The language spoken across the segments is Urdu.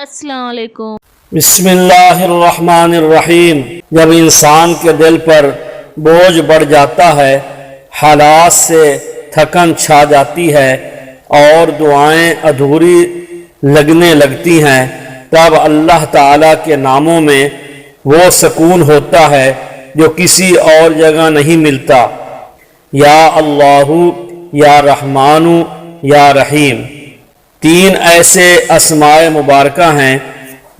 السلام علیکم۔ بسم اللہ الرحمن الرحیم۔ جب انسان کے دل پر بوجھ بڑھ جاتا ہے، حالات سے تھکن چھا جاتی ہے اور دعائیں ادھوری لگنے لگتی ہیں، تب اللہ تعالیٰ کے ناموں میں وہ سکون ہوتا ہے جو کسی اور جگہ نہیں ملتا۔ یا اللہ، یا رحمان، یا رحیم، تین ایسے اسماء مبارکہ ہیں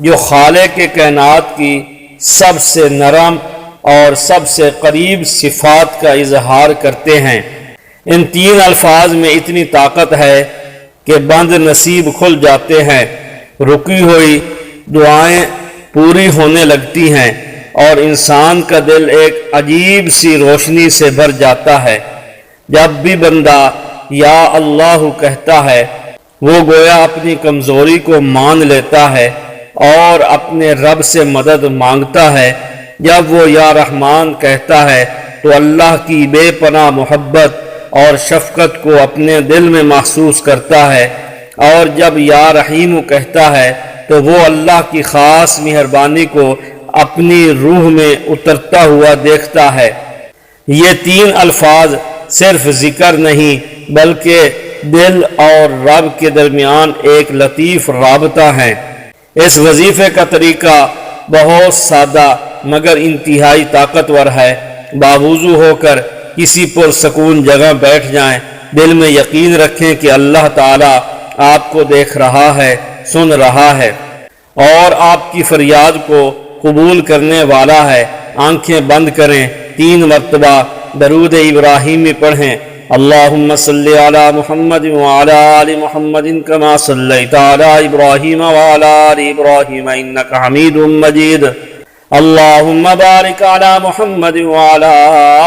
جو خالق کے کائنات کی سب سے نرم اور سب سے قریب صفات کا اظہار کرتے ہیں۔ ان تین الفاظ میں اتنی طاقت ہے کہ بند نصیب کھل جاتے ہیں، رکی ہوئی دعائیں پوری ہونے لگتی ہیں اور انسان کا دل ایک عجیب سی روشنی سے بھر جاتا ہے۔ جب بھی بندہ یا اللہ کہتا ہے، وہ گویا اپنی کمزوری کو مان لیتا ہے اور اپنے رب سے مدد مانگتا ہے۔ جب وہ یا رحمان کہتا ہے تو اللہ کی بے پناہ محبت اور شفقت کو اپنے دل میں محسوس کرتا ہے، اور جب یا رحیم کہتا ہے تو وہ اللہ کی خاص مہربانی کو اپنی روح میں اترتا ہوا دیکھتا ہے۔ یہ تین الفاظ صرف ذکر نہیں بلکہ دل اور رب کے درمیان ایک لطیف رابطہ ہے۔ اس وظیفے کا طریقہ بہت سادہ مگر انتہائی طاقتور ہے۔ باوضو ہو کر کسی پرسکون جگہ بیٹھ جائیں، دل میں یقین رکھیں کہ اللہ تعالیٰ آپ کو دیکھ رہا ہے، سن رہا ہے اور آپ کی فریاد کو قبول کرنے والا ہے۔ آنکھیں بند کریں، 3 مرتبہ درود ابراہیمی پڑھیں۔ اللہم صلی علی محمد وعلی آل محمد کما صلیت علی ابراہیم وعلی آل ابراہیم انک حمید مجید۔ اللہم بارک علی محمد وعلی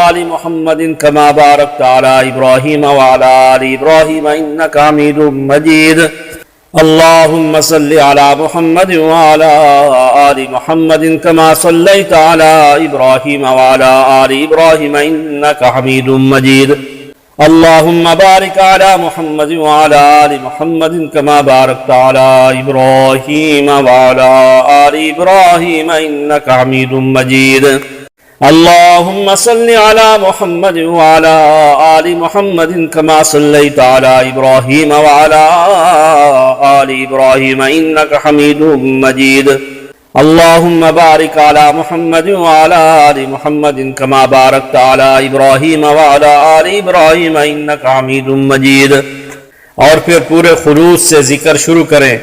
آل محمد کما بارکت علی ابراہیم وعلی آل ابراہیم انک حمید مجید۔ اللہم صلی علی محمد وعلی آل محمد کما صلیت علی ابراہیم وعلی آل ابراہیم انک حمید مجید۔ اللہم بارک علی محمد وعلی آل محمد کما بارکت علی ابراہیم وعلی آل ابراہیم انک حمید مجید۔ اللہم صلی علی محمد وعلی آل محمد کما صلیت علی ابراہیم وعلی آل ابراہیم انک حمید مجید۔ اللہم بارک علی محمد وعلی آل محمد کما بارکت علی ابراہیم وعلی آل ابراہیم انک حمید مجید۔ اور پھر پورے خلوص سے ذکر شروع کریں،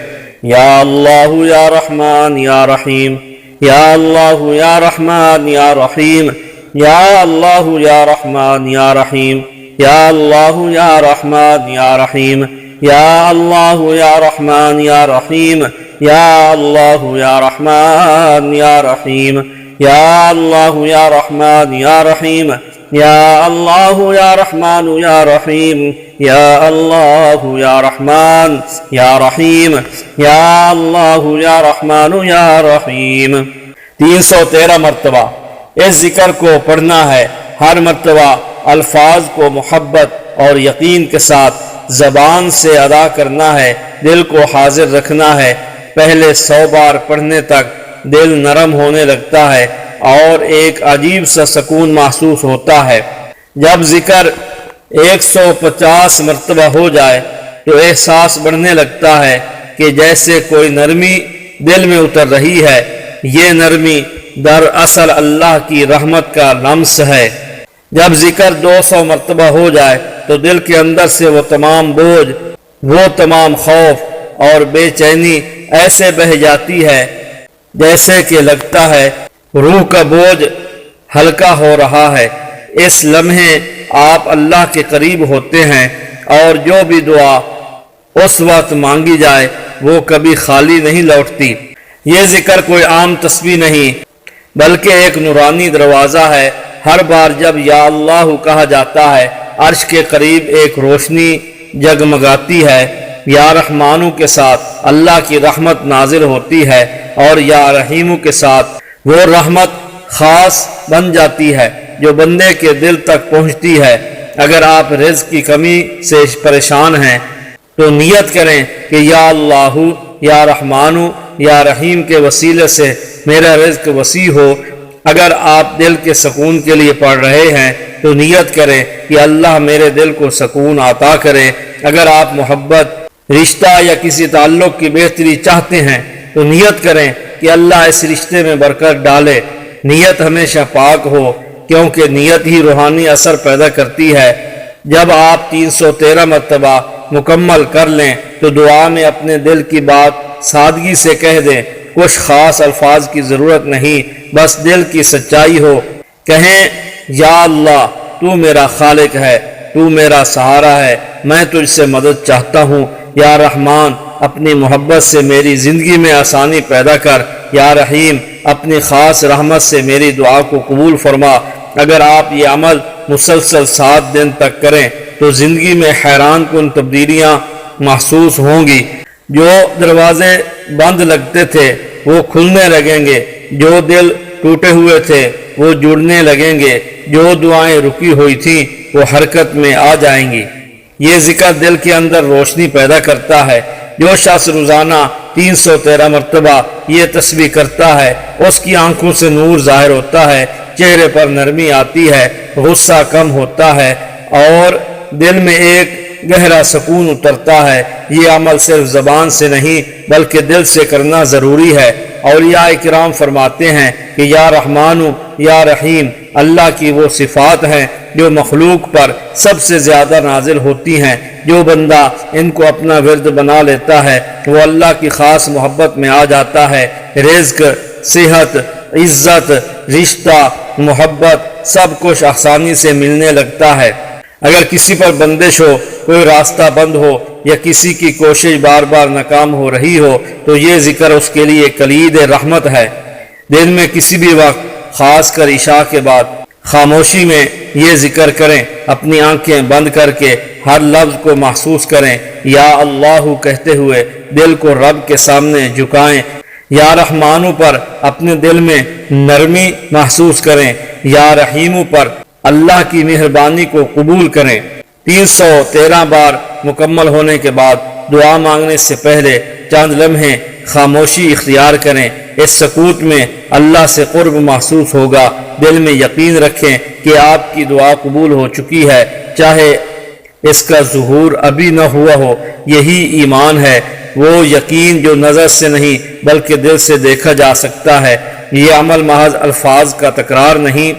یا اللہ یا رحمان یا رحیم، یا اللہ یا رحمان یا رحیم، یا اللہ یا رحمان یا رحیم، یا اللہ یا رحمان یا رحیم، یا اللہ یا رحمان یا رحیم، یا اللہ یا رحمان یا رحیم، یا اللہ یا رحمان یا رحیم، یا اللہ یا رحمان یا رحیم، یا اللہ یا رحمان یا رحیم، یا اللہ یا رحمان یا رحیم۔ 313 مرتبہ اس ذکر کو پڑھنا ہے۔ ہر مرتبہ الفاظ کو محبت اور یقین کے ساتھ زبان سے ادا کرنا ہے، دل کو حاضر رکھنا ہے۔ پہلے 100 بار پڑھنے تک دل نرم ہونے لگتا ہے اور ایک عجیب سا سکون محسوس ہوتا ہے۔ جب ذکر 150 مرتبہ ہو جائے تو احساس بڑھنے لگتا ہے کہ جیسے کوئی نرمی دل میں اتر رہی ہے۔ یہ نرمی دراصل اللہ کی رحمت کا لمس ہے۔ جب ذکر 200 مرتبہ ہو جائے تو دل کے اندر سے وہ تمام بوجھ، وہ تمام خوف اور بے چینی ایسے بہہ جاتی ہے جیسے کہ لگتا ہے روح کا بوجھ ہلکا ہو رہا ہے۔ اس لمحے آپ اللہ کے قریب ہوتے ہیں اور جو بھی دعا اس وقت مانگی جائے وہ کبھی خالی نہیں لوٹتی۔ یہ ذکر کوئی عام تسبیح نہیں بلکہ ایک نورانی دروازہ ہے۔ ہر بار جب یا اللہ کہا جاتا ہے، عرش کے قریب ایک روشنی جگمگاتی ہے۔ یا رحمانو کے ساتھ اللہ کی رحمت نازل ہوتی ہے اور یا رحیمو کے ساتھ وہ رحمت خاص بن جاتی ہے جو بندے کے دل تک پہنچتی ہے۔ اگر آپ رزق کی کمی سے پریشان ہیں تو نیت کریں کہ یا اللہ یا رحمانو یا رحیم کے وسیلے سے میرا رزق وسیع ہو۔ اگر آپ دل کے سکون کے لیے پڑھ رہے ہیں تو نیت کریں کہ اللہ میرے دل کو سکون عطا کرے۔ اگر آپ محبت، رشتہ یا کسی تعلق کی بہتری چاہتے ہیں تو نیت کریں کہ اللہ اس رشتے میں برکت ڈالے۔ نیت ہمیشہ پاک ہو، کیونکہ نیت ہی روحانی اثر پیدا کرتی ہے۔ جب آپ 313 مرتبہ مکمل کر لیں تو دعا میں اپنے دل کی بات سادگی سے کہہ دیں۔ کچھ خاص الفاظ کی ضرورت نہیں، بس دل کی سچائی ہو۔ کہیں یا اللہ تو میرا خالق ہے، تو میرا سہارا ہے، میں تجھ سے مدد چاہتا ہوں۔ یا رحمان اپنی محبت سے میری زندگی میں آسانی پیدا کر۔ یا رحیم اپنی خاص رحمت سے میری دعا کو قبول فرما۔ اگر آپ یہ عمل مسلسل 7 دن تک کریں تو زندگی میں حیران کن تبدیلیاں محسوس ہوں گی۔ جو دروازے بند لگتے تھے وہ کھلنے لگیں گے، جو دل ٹوٹے ہوئے تھے وہ جڑنے لگیں گے، جو دعائیں رکی ہوئی تھیں وہ حرکت میں آ جائیں گی۔ یہ ذکر دل کے اندر روشنی پیدا کرتا ہے۔ جو شخص روزانہ 313 مرتبہ یہ تسبیح کرتا ہے اس کی آنکھوں سے نور ظاہر ہوتا ہے، چہرے پر نرمی آتی ہے، غصہ کم ہوتا ہے اور دل میں ایک گہرا سکون اترتا ہے۔ یہ عمل صرف زبان سے نہیں بلکہ دل سے کرنا ضروری ہے۔ اولیاء کرام فرماتے ہیں کہ یا رحمان یا رحیم اللہ کی وہ صفات ہیں جو مخلوق پر سب سے زیادہ نازل ہوتی ہیں۔ جو بندہ ان کو اپنا ورد بنا لیتا ہے وہ اللہ کی خاص محبت میں آ جاتا ہے۔ رزق، صحت، عزت، رشتہ، محبت سب کچھ آسانی سے ملنے لگتا ہے۔ اگر کسی پر بندش ہو، کوئی راستہ بند ہو یا کسی کی کوشش بار بار ناکام ہو رہی ہو تو یہ ذکر اس کے لیے کلید رحمت ہے۔ دن میں کسی بھی وقت، خاص کر عشاء کے بعد، خاموشی میں یہ ذکر کریں۔ اپنی آنکھیں بند کر کے ہر لفظ کو محسوس کریں۔ یا اللہ کہتے ہوئے دل کو رب کے سامنے جھکائیں۔ یا رحمانو پر اپنے دل میں نرمی محسوس کریں۔ یا رحیمو پر اللہ کی مہربانی کو قبول کریں۔ 313 بار مکمل ہونے کے بعد دعا مانگنے سے پہلے چند لمحے خاموشی اختیار کریں۔ اس سکوت میں اللہ سے قرب محسوس ہوگا۔ دل میں یقین رکھیں کہ آپ کی دعا قبول ہو چکی ہے، چاہے اس کا ظہور ابھی نہ ہوا ہو۔ یہی ایمان ہے، وہ یقین جو نظر سے نہیں بلکہ دل سے دیکھا جا سکتا ہے۔ یہ عمل محض الفاظ کا تکرار نہیں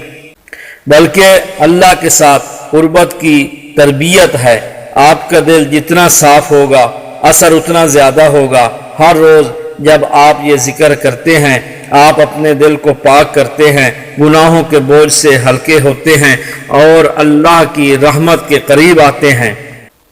بلکہ اللہ کے ساتھ قربت کی تربیت ہے۔ آپ کا دل جتنا صاف ہوگا اثر اتنا زیادہ ہوگا۔ ہر روز جب آپ یہ ذکر کرتے ہیں آپ اپنے دل کو پاک کرتے ہیں، گناہوں کے بوجھ سے ہلکے ہوتے ہیں اور اللہ کی رحمت کے قریب آتے ہیں۔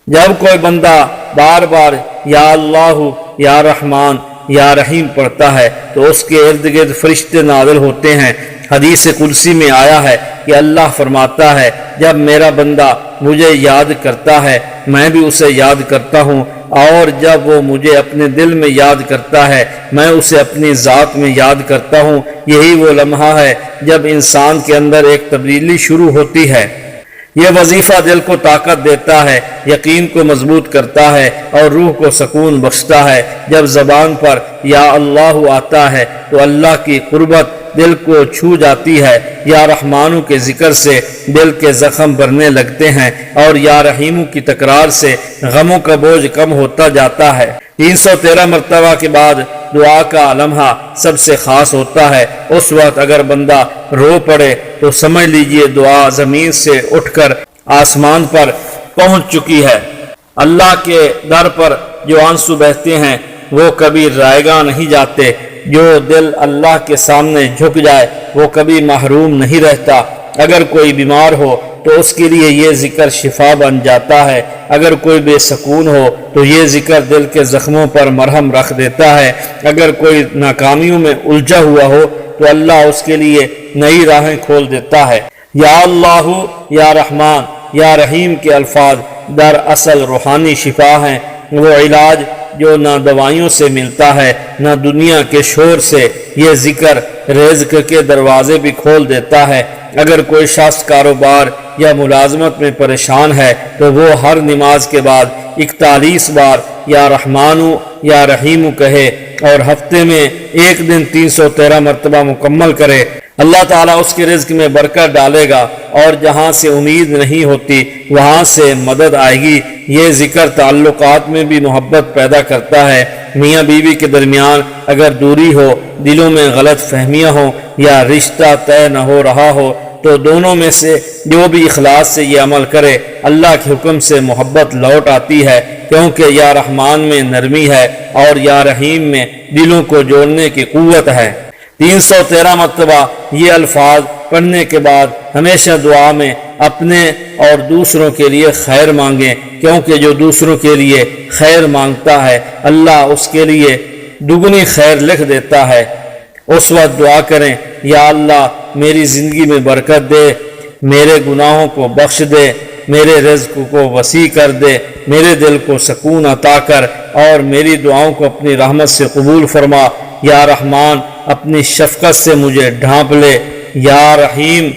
جب کوئی بندہ بار بار یا اللہ یا رحمان یا رحیم پڑھتا ہے تو اس کے ارد گرد فرشتے نازل ہوتے ہیں۔ حدیث قدسی میں آیا ہے کہ اللہ فرماتا ہے جب میرا بندہ مجھے یاد کرتا ہے میں بھی اسے یاد کرتا ہوں، اور جب وہ مجھے اپنے دل میں یاد کرتا ہے میں اسے اپنی ذات میں یاد کرتا ہوں۔ یہی وہ لمحہ ہے جب انسان کے اندر ایک تبدیلی شروع ہوتی ہے۔ یہ وظیفہ دل کو طاقت دیتا ہے، یقین کو مضبوط کرتا ہے اور روح کو سکون بخشتا ہے۔ جب زبان پر یا اللہ آتا ہے تو اللہ کی قربت دل کو چھو جاتی ہے۔ یا رحمانو کے ذکر سے دل کے زخم بھرنے لگتے ہیں اور یا رحیمو کی تکرار سے غموں کا بوجھ کم ہوتا جاتا ہے۔ 313 مرتبہ کے بعد دعا کا لمحہ سب سے خاص ہوتا ہے۔ اس وقت اگر بندہ رو پڑے تو سمجھ لیجئے دعا زمین سے اٹھ کر آسمان پر پہنچ چکی ہے۔ اللہ کے در پر جو آنسو بہتے ہیں وہ کبھی رائگاں نہیں جاتے۔ جو دل اللہ کے سامنے جھک جائے وہ کبھی محروم نہیں رہتا۔ اگر کوئی بیمار ہو تو اس کے لیے یہ ذکر شفا بن جاتا ہے۔ اگر کوئی بے سکون ہو تو یہ ذکر دل کے زخموں پر مرہم رکھ دیتا ہے۔ اگر کوئی ناکامیوں میں الجھا ہوا ہو تو اللہ اس کے لیے نئی راہیں کھول دیتا ہے۔ یا اللہ یا رحمان یا رحیم کے الفاظ دراصل روحانی شفا ہیں، وہ علاج جو نہ دوائیوں سے ملتا ہے نہ دنیا کے شور سے۔ یہ ذکر رزق کے دروازے بھی کھول دیتا ہے۔ اگر کوئی شخص کاروبار یا ملازمت میں پریشان ہے تو وہ ہر نماز کے بعد 41 بار یا رحمانو یا رحیمو کہے اور ہفتے میں ایک دن 313 مرتبہ مکمل کرے، اللہ تعالیٰ اس کے رزق میں برکت ڈالے گا اور جہاں سے امید نہیں ہوتی وہاں سے مدد آئے گی۔ یہ ذکر تعلقات میں بھی محبت پیدا کرتا ہے۔ میاں بیوی کے درمیان اگر دوری ہو، دلوں میں غلط فہمیاں ہوں یا رشتہ طے نہ ہو رہا ہو تو دونوں میں سے جو بھی اخلاص سے یہ عمل کرے اللہ کے حکم سے محبت لوٹ آتی ہے، کیونکہ یا رحمان میں نرمی ہے اور یا رحیم میں دلوں کو جوڑنے کی قوت ہے۔ 313 مرتبہ یہ الفاظ پڑھنے کے بعد ہمیشہ دعا میں اپنے اور دوسروں کے لیے خیر مانگیں، کیونکہ جو دوسروں کے لیے خیر مانگتا ہے اللہ اس کے لیے دگنی خیر لکھ دیتا ہے۔ اس وقت دعا کریں، یا اللہ میری زندگی میں برکت دے، میرے گناہوں کو بخش دے، میرے رزق کو وسیع کر دے، میرے دل کو سکون عطا کر اور میری دعاؤں کو اپنی رحمت سے قبول فرما۔ یا رحمان اپنی شفقت سے مجھے ڈھانپ لے، یا رحیم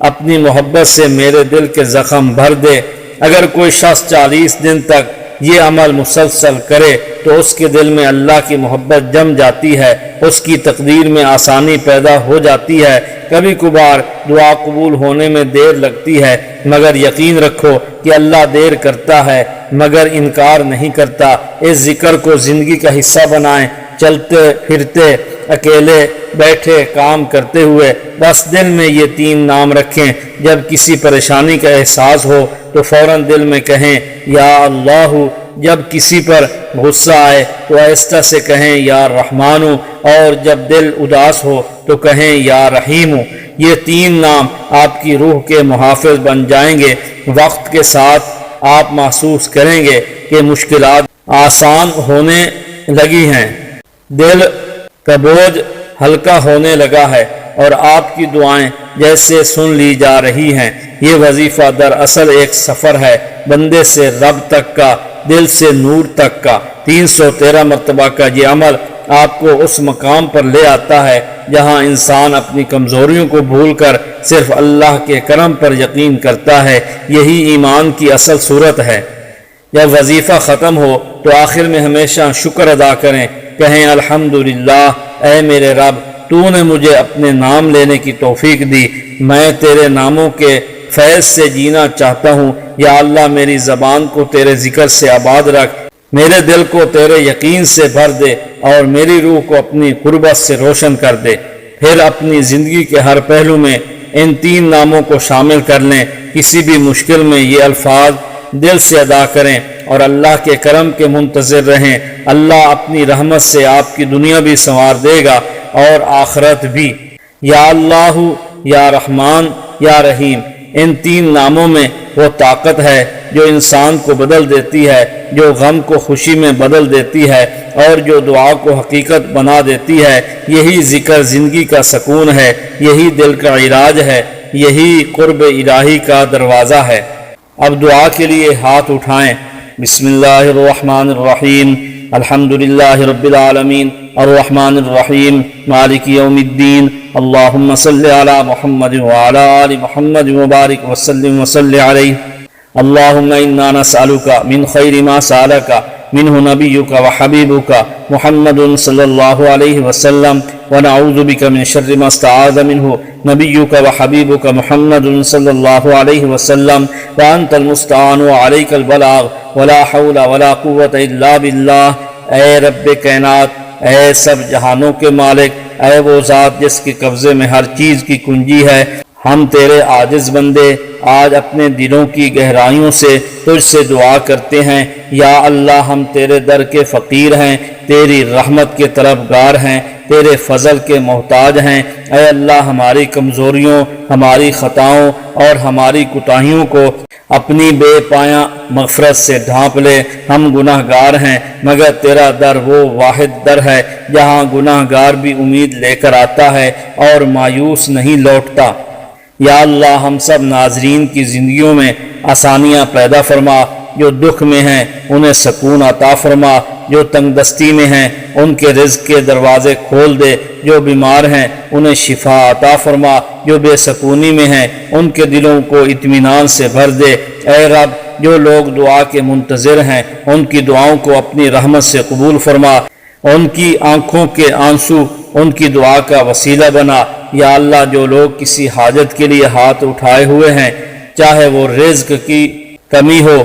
اپنی محبت سے میرے دل کے زخم بھر دے۔ اگر کوئی شخص 40 دن تک یہ عمل مسلسل کرے تو اس کے دل میں اللہ کی محبت جم جاتی ہے، اس کی تقدیر میں آسانی پیدا ہو جاتی ہے۔ کبھی کبھار دعا قبول ہونے میں دیر لگتی ہے، مگر یقین رکھو کہ اللہ دیر کرتا ہے مگر انکار نہیں کرتا۔ اس ذکر کو زندگی کا حصہ بنائیں، چلتے پھرتے، اکیلے بیٹھے، کام کرتے ہوئے بس دل میں یہ 3 نام رکھیں۔ جب کسی پریشانی کا احساس ہو تو فوراً دل میں کہیں یا اللہ۔ جب کسی پر غصہ آئے تو آہستہ سے کہیں یا رحمان، اور جب دل اداس ہو تو کہیں یا رحیم۔ یہ 3 نام آپ کی روح کے محافظ بن جائیں گے۔ وقت کے ساتھ آپ محسوس کریں گے کہ مشکلات آسان ہونے لگی ہیں، دل کا بوجھ ہلکا ہونے لگا ہے اور آپ کی دعائیں جیسے سن لی جا رہی ہیں۔ یہ وظیفہ دراصل ایک سفر ہے، بندے سے رب تک کا، دل سے نور تک کا۔ 313 مرتبہ کا یہ عمل آپ کو اس مقام پر لے آتا ہے جہاں انسان اپنی کمزوریوں کو بھول کر صرف اللہ کے کرم پر یقین کرتا ہے۔ یہی ایمان کی اصل صورت ہے۔ جب وظیفہ ختم ہو تو آخر میں ہمیشہ شکر ادا کریں، کہیں الحمدللہ، اے میرے رب تو نے مجھے اپنے نام لینے کی توفیق دی، میں تیرے ناموں کے فیض سے جینا چاہتا ہوں۔ یا اللہ میری زبان کو تیرے ذکر سے آباد رکھ، میرے دل کو تیرے یقین سے بھر دے اور میری روح کو اپنی قربت سے روشن کر دے۔ پھر اپنی زندگی کے ہر پہلو میں ان 3 ناموں کو شامل کر لیں۔ کسی بھی مشکل میں یہ الفاظ دل سے ادا کریں اور اللہ کے کرم کے منتظر رہیں۔ اللہ اپنی رحمت سے آپ کی دنیا بھی سنوار دے گا اور آخرت بھی۔ یا اللہ، یا رحمان، یا رحیم، ان 3 ناموں میں وہ طاقت ہے جو انسان کو بدل دیتی ہے، جو غم کو خوشی میں بدل دیتی ہے اور جو دعا کو حقیقت بنا دیتی ہے۔ یہی ذکر زندگی کا سکون ہے، یہی دل کا علاج ہے، یہی قرب الہی کا دروازہ ہے۔ اب دعا کے لیے ہاتھ اٹھائیں۔ بسم اللہ الرحمن الرحیم، الحمدللہ رب العالمین، الرحمن الرحیم، مالک یوم الدین، اللہم صلی علی محمد وعلی آل محمد وبارک وسلم وصلی علیہ۔ اللہم انا نسألک من خیر ما سألک منہ نبیک وحبیبک محمد صلی اللہ علیہ وسلم، ونعوذ بک من شر ما استعاذ منہ نبیک وحبیبک محمد صلی اللہ علیہ وسلم، وانت المستعان وعلیک البلاغ ولا حول ولا قوة الا باللہ۔ اے رب کائنات، اے سب جہانوں کے مالک، اے وہ ذات جس کے قبضے میں ہر چیز کی کنجی ہے، ہم تیرے عاجز بندے آج اپنے دلوں کی گہرائیوں سے تجھ سے دعا کرتے ہیں۔ یا اللہ ہم تیرے در کے فقیر ہیں، تیری رحمت کے طلبگار ہیں، تیرے فضل کے محتاج ہیں۔ اے اللہ ہماری کمزوریوں، ہماری خطاؤں اور ہماری کوتاہیوں کو اپنی بے پایاں مغفرت سے ڈھانپ لے۔ ہم گناہ گار ہیں مگر تیرا در وہ واحد در ہے جہاں گناہ گار بھی امید لے کر آتا ہے اور مایوس نہیں لوٹتا۔ یا اللہ ہم سب ناظرین کی زندگیوں میں آسانیاں پیدا فرما، جو دکھ میں ہیں انہیں سکون عطا فرما، جو تنگ دستی میں ہیں ان کے رزق کے دروازے کھول دے، جو بیمار ہیں انہیں شفا عطا فرما، جو بے سکونی میں ہیں ان کے دلوں کو اطمینان سے بھر دے۔ اے رب جو لوگ دعا کے منتظر ہیں ان کی دعاؤں کو اپنی رحمت سے قبول فرما، ان کی آنکھوں کے آنسو ان کی دعا کا وسیلہ بنا۔ یا اللہ جو لوگ کسی حاجت کے لیے ہاتھ اٹھائے ہوئے ہیں، چاہے وہ رزق کی کمی ہو،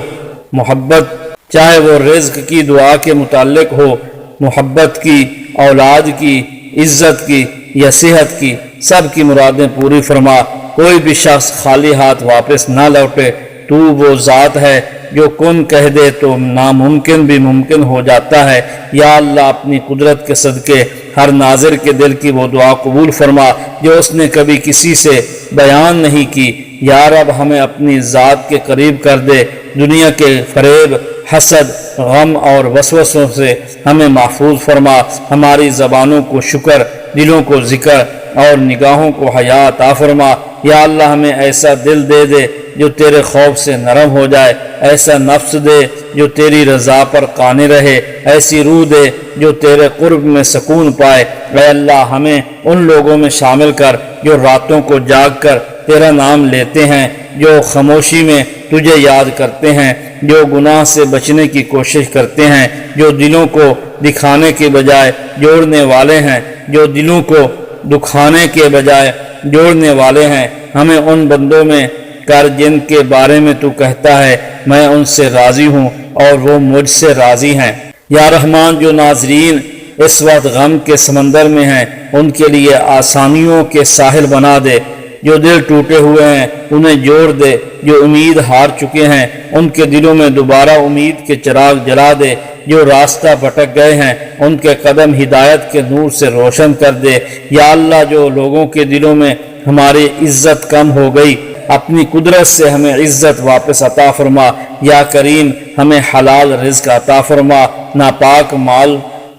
چاہے وہ رزق کی دعا کے متعلق ہو، محبت کی، اولاد کی، عزت کی یا صحت کی، سب کی مرادیں پوری فرما۔ کوئی بھی شخص خالی ہاتھ واپس نہ لوٹے۔ تو وہ ذات ہے جو کن کہہ دے تو ناممکن بھی ممکن ہو جاتا ہے۔ یا اللہ اپنی قدرت کے صدقے ہر ناظر کے دل کی وہ دعا قبول فرما جو اس نے کبھی کسی سے بیان نہیں کی۔ یا رب ہمیں اپنی ذات کے قریب کر دے، دنیا کے فریب، حسد، غم اور وسوسوں سے ہمیں محفوظ فرما۔ ہماری زبانوں کو شکر، دلوں کو ذکر اور نگاہوں کو حیا عطا فرما۔ یا اللہ ہمیں ایسا دل دے دے جو تیرے خوف سے نرم ہو جائے، ایسا نفس دے جو تیری رضا پر قانع رہے، ایسی روح دے جو تیرے قرب میں سکون پائے۔ اے اللہ ہمیں ان لوگوں میں شامل کر جو راتوں کو جاگ کر تیرا نام لیتے ہیں، جو خاموشی میں تجھے یاد کرتے ہیں، جو گناہ سے بچنے کی کوشش کرتے ہیں، جو دلوں کو دکھانے کے بجائے جوڑنے والے ہیں، جو دلوں کو دکھانے کے بجائے جوڑنے والے ہیں۔ ہمیں ان بندوں میں کر جن کے بارے میں تو کہتا ہے میں ان سے راضی ہوں اور وہ مجھ سے راضی ہیں۔ یا رحمان جو ناظرین اس وقت غم کے سمندر میں ہیں ان کے لیے آسانیوں کے ساحل بنا دے، جو دل ٹوٹے ہوئے ہیں انہیں جوڑ دے، جو امید ہار چکے ہیں ان کے دلوں میں دوبارہ امید کے چراغ جلا دے، جو راستہ بھٹک گئے ہیں ان کے قدم ہدایت کے نور سے روشن کر دے۔ یا اللہ جو لوگوں کے دلوں میں ہماری عزت کم ہو گئی، اپنی قدرت سے ہمیں عزت واپس عطا فرما۔ یا کریم ہمیں حلال رزق عطا فرما، ناپاک مال،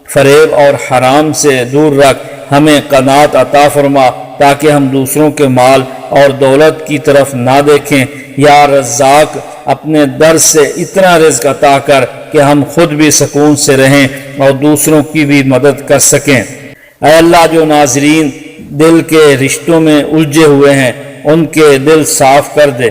فریب اور حرام سے دور رکھ، ہمیں قناعت عطا فرما تاکہ ہم دوسروں کے مال اور دولت کی طرف نہ دیکھیں۔ یا رزاق اپنے در سے اتنا رزق عطا کر کہ ہم خود بھی سکون سے رہیں اور دوسروں کی بھی مدد کر سکیں۔ اے اللہ جو ناظرین دل کے رشتوں میں الجھے ہوئے ہیں ان کے دل صاف کر دے،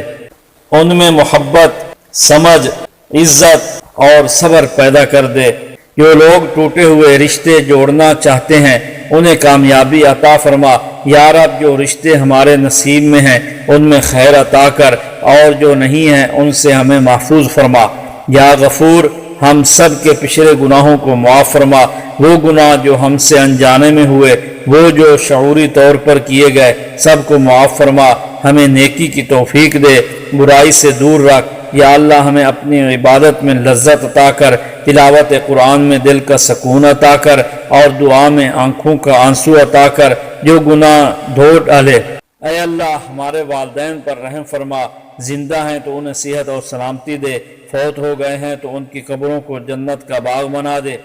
ان میں محبت، سمجھ، عزت اور صبر پیدا کر دے۔ جو لوگ ٹوٹے ہوئے رشتے جوڑنا چاہتے ہیں انہیں کامیابی عطا فرما۔ یا رب جو رشتے ہمارے نصیب میں ہیں ان میں خیر عطا کر اور جو نہیں ہیں ان سے ہمیں محفوظ فرما۔ یا غفور ہم سب کے پچھلے گناہوں کو معاف فرما، وہ گناہ جو ہم سے انجانے میں ہوئے، وہ جو شعوری طور پر کیے گئے، سب کو معاف فرما۔ ہمیں نیکی کی توفیق دے، برائی سے دور رکھ۔ یا اللہ ہمیں اپنی عبادت میں لذت عطا کر، تلاوت قرآن میں دل کا سکون عطا کر اور دعا میں آنکھوں کا آنسو عطا کر، جو گناہ دھو ڈالے۔ اے اللہ ہمارے والدین پر رحم فرما، زندہ ہیں تو انہیں صحت اور سلامتی دے، فوت ہو گئے ہیں تو ان کی قبروں کو جنت کا باغ بنا دے۔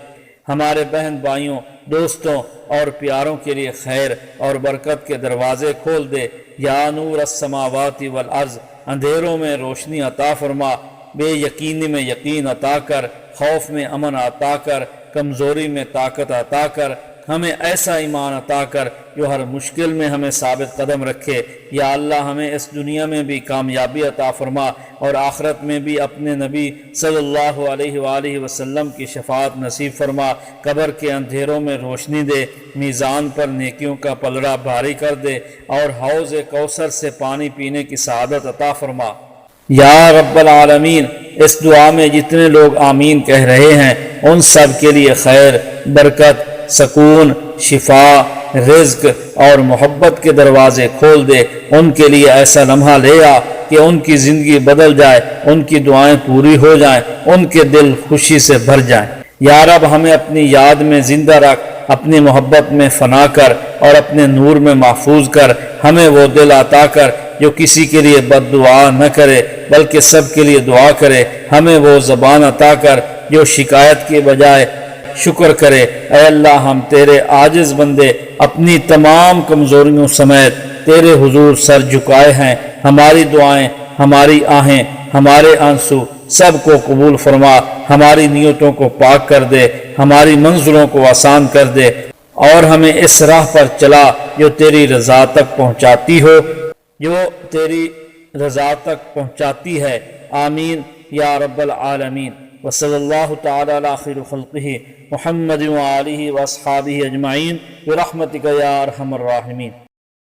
ہمارے بہن بھائیوں، دوستوں اور پیاروں کے لیے خیر اور برکت کے دروازے کھول دے۔ یا نور السماوات والارض اندھیروں میں روشنی عطا فرما، بے یقینی میں یقین عطا کر، خوف میں امن عطا کر، کمزوری میں طاقت عطا کر، ہمیں ایسا ایمان عطا کر جو ہر مشکل میں ہمیں ثابت قدم رکھے۔ یا اللہ ہمیں اس دنیا میں بھی کامیابی عطا فرما اور آخرت میں بھی اپنے نبی صلی اللہ علیہ وآلہ وسلم کی شفاعت نصیب فرما۔ قبر کے اندھیروں میں روشنی دے، میزان پر نیکیوں کا پلڑا بھاری کر دے اور حوض کوثر سے پانی پینے کی سعادت عطا فرما۔ یا رب العالمین اس دعا میں جتنے لوگ آمین کہہ رہے ہیں ان سب کے لیے خیر، برکت، سکون، شفا، رزق اور محبت کے دروازے کھول دے۔ ان کے لیے ایسا لمحہ لے آ کہ ان کی زندگی بدل جائے، ان کی دعائیں پوری ہو جائیں، ان کے دل خوشی سے بھر جائیں۔ یا رب ہمیں اپنی یاد میں زندہ رکھ، اپنی محبت میں فنا کر اور اپنے نور میں محفوظ کر۔ ہمیں وہ دل عطا کر جو کسی کے لیے بد دعا نہ کرے بلکہ سب کے لیے دعا کرے۔ ہمیں وہ زبان عطا کر جو شکایت کے بجائے شکر کرے۔ اے اللہ ہم تیرے عاجز بندے اپنی تمام کمزوریوں سمیت تیرے حضور سر جھکائے ہیں۔ ہماری دعائیں، ہماری آہیں، ہمارے آنسو سب کو قبول فرما، ہماری نیتوں کو پاک کر دے، ہماری منزلوں کو آسان کر دے اور ہمیں اس راہ پر چلا جو تیری رضا تک پہنچاتی ہے۔ آمین یا رب العالمین۔ وصلی اللہ تعالی علی خیر خلقہ محمد وآلہ واصحابہ اجمعین برحمتک یا ارحم الراحمین۔